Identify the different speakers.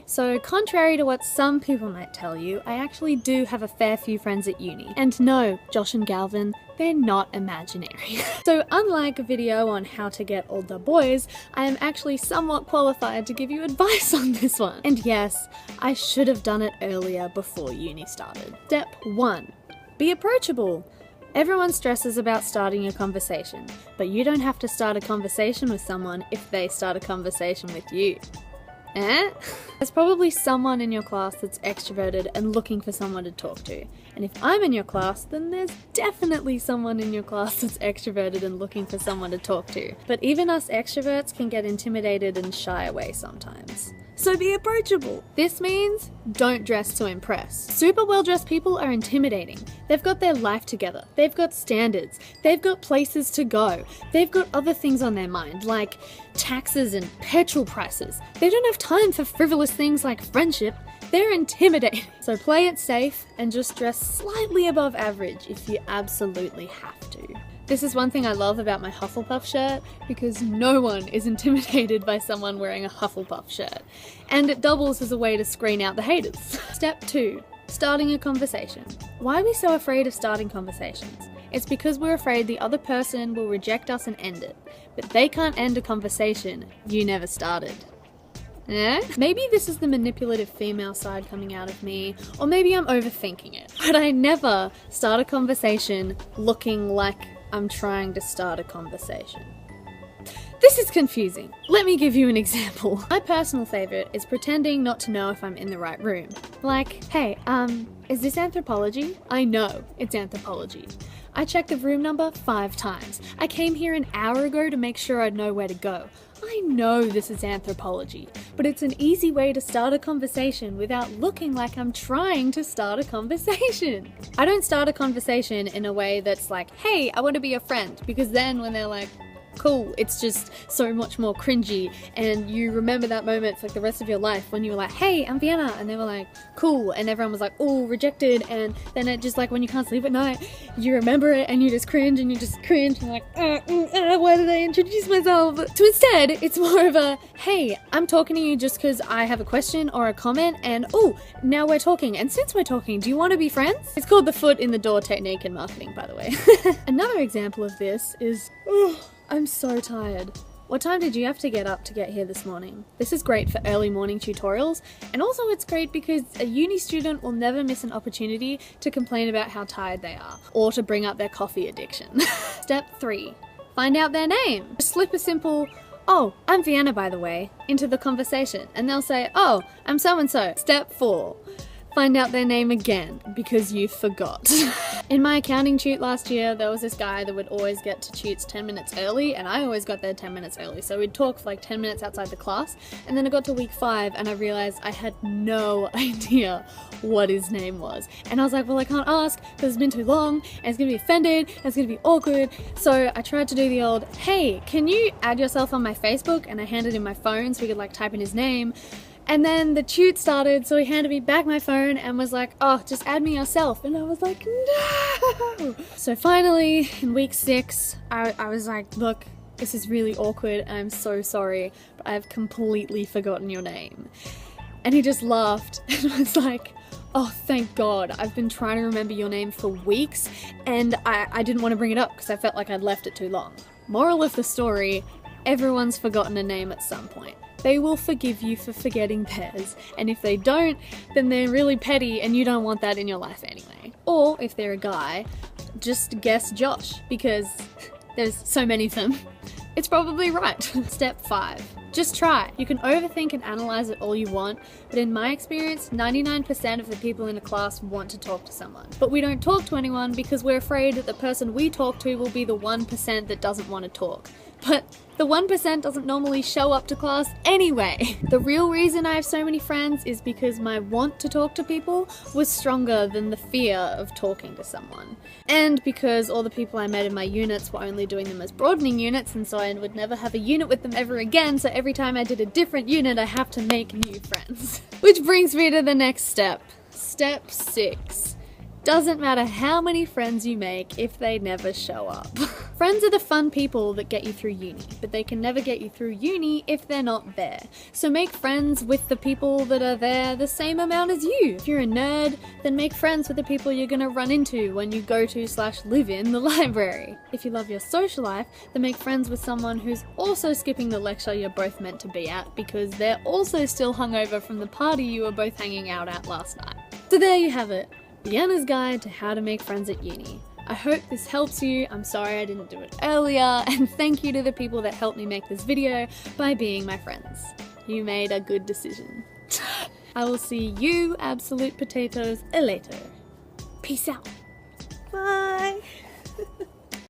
Speaker 1: So contrary to what some people might tell you, I actually do have a fair few friends at uni. And no, Josh and Galvin, they're not imaginary. So unlike a video on how to get older boys, I am actually somewhat qualified to give you advice on this one. And yes, I should have done it earlier before uni started. Step 1. Be approachable. Everyone stresses about starting a conversation, but you don't have to start a conversation with someone if they start a conversation with you. There's probably someone in your class that's extroverted and looking for someone to talk to. And if I'm in your class, then there's definitely someone in your class that's extroverted and looking for someone to talk to. But even us extroverts can get intimidated and shy away sometimes. So be approachable. This means don't dress to impress. Super well-dressed people are intimidating. They've got their life together. They've got standards. They've got places to go. They've got other things on their mind, like taxes and petrol prices. They don't have time for frivolous things like friendship. They're intimidating. So play it safe and just dress slightly above average if you absolutely have to. This is one thing I love about my Hufflepuff shirt, because no one is intimidated by someone wearing a Hufflepuff shirt. And it doubles as a way to screen out the haters. Step 2. Starting a conversation. Why are we so afraid of starting conversations? It's because we're afraid the other person will reject us and end it. But they can't end a conversation you never started. Maybe this is the manipulative female side coming out of me, or maybe I'm overthinking it. But I never start a conversation looking like I'm trying to start a conversation. This is confusing. Let me give you an example. My personal favorite is pretending not to know if I'm in the right room. Like, hey, is this anthropology? I know it's anthropology. I checked the room number 5 times. I came here an hour ago to make sure I'd know where to go. I know this is anthropology, but it's an easy way to start a conversation without looking like I'm trying to start a conversation. I don't start a conversation in a way that's like, hey, I want to be a friend, because then when they're like, cool, it's just so much more cringy, and you remember that moment for like the rest of your life when you were like, hey, I'm Vienna, and they were like, cool, and everyone was like, oh, rejected, and then it just like when you can't sleep at night, you remember it and you just cringe and you're like, why did I introduce myself? So instead, it's more of a, hey, I'm talking to you just because I have a question or a comment, and oh, now we're talking, and since we're talking, do you want to be friends? It's called the foot in the door technique in marketing, by the way. Another example of this is, I'm so tired. What time did you have to get up to get here this morning? This is great for early morning tutorials, and also it's great because a uni student will never miss an opportunity to complain about how tired they are, or to bring up their coffee addiction. Step 3. Find out their name. Just slip a simple, oh, I'm Vienna by the way, into the conversation, and they'll say, oh, I'm so-and-so. Step 4. Find out their name again, because you forgot. In my accounting tute last year, there was this guy that would always get to tutes 10 minutes early, and I always got there 10 minutes early. So we'd talk for like 10 minutes outside the class, and then I got to week 5 and I realized I had no idea what his name was. And I was like, well, I can't ask because it's been too long, and it's gonna be offended, and it's gonna be awkward. So I tried to do the old, hey, can you add yourself on my Facebook? And I handed him my phone so we could like type in his name. And then the tute started, so he handed me back my phone and was like, oh, just add me yourself. And I was like, no! So finally, in week 6, I was like, look, this is really awkward, and I'm so sorry, but I've completely forgotten your name. And he just laughed and was like, oh, thank God, I've been trying to remember your name for weeks, and I didn't want to bring it up because I felt like I'd left it too long. Moral of the story, everyone's forgotten a name at some point. They will forgive you for forgetting theirs, and if they don't, then they're really petty and you don't want that in your life anyway. Or, if they're a guy, just guess Josh, because there's so many of them. It's probably right. Step 5. Just try. You can overthink and analyze it all you want, but in my experience, 99% of the people in a class want to talk to someone. But we don't talk to anyone because we're afraid that the person we talk to will be the 1% that doesn't want to talk. But the 1% doesn't normally show up to class anyway. The real reason I have so many friends is because my want to talk to people was stronger than the fear of talking to someone. And because all the people I met in my units were only doing them as broadening units, and so I would never have a unit with them ever again, so every time I did a different unit I have to make new friends. Which brings me to the next step. Step 6. Doesn't matter how many friends you make if they never show up. Friends are the fun people that get you through uni, but they can never get you through uni if they're not there. So make friends with the people that are there the same amount as you. If you're a nerd, then make friends with the people you're gonna run into when you go to/live in the library. If you love your social life, then make friends with someone who's also skipping the lecture you're both meant to be at because they're also still hungover from the party you were both hanging out at last night. So there you have it, beginner's guide to how to make friends at uni. I hope this helps you. I'm sorry I didn't do it earlier, and thank you to the people that helped me make this video by being my friends. You made a good decision. I will see you absolute potatoes later. Peace out. Bye.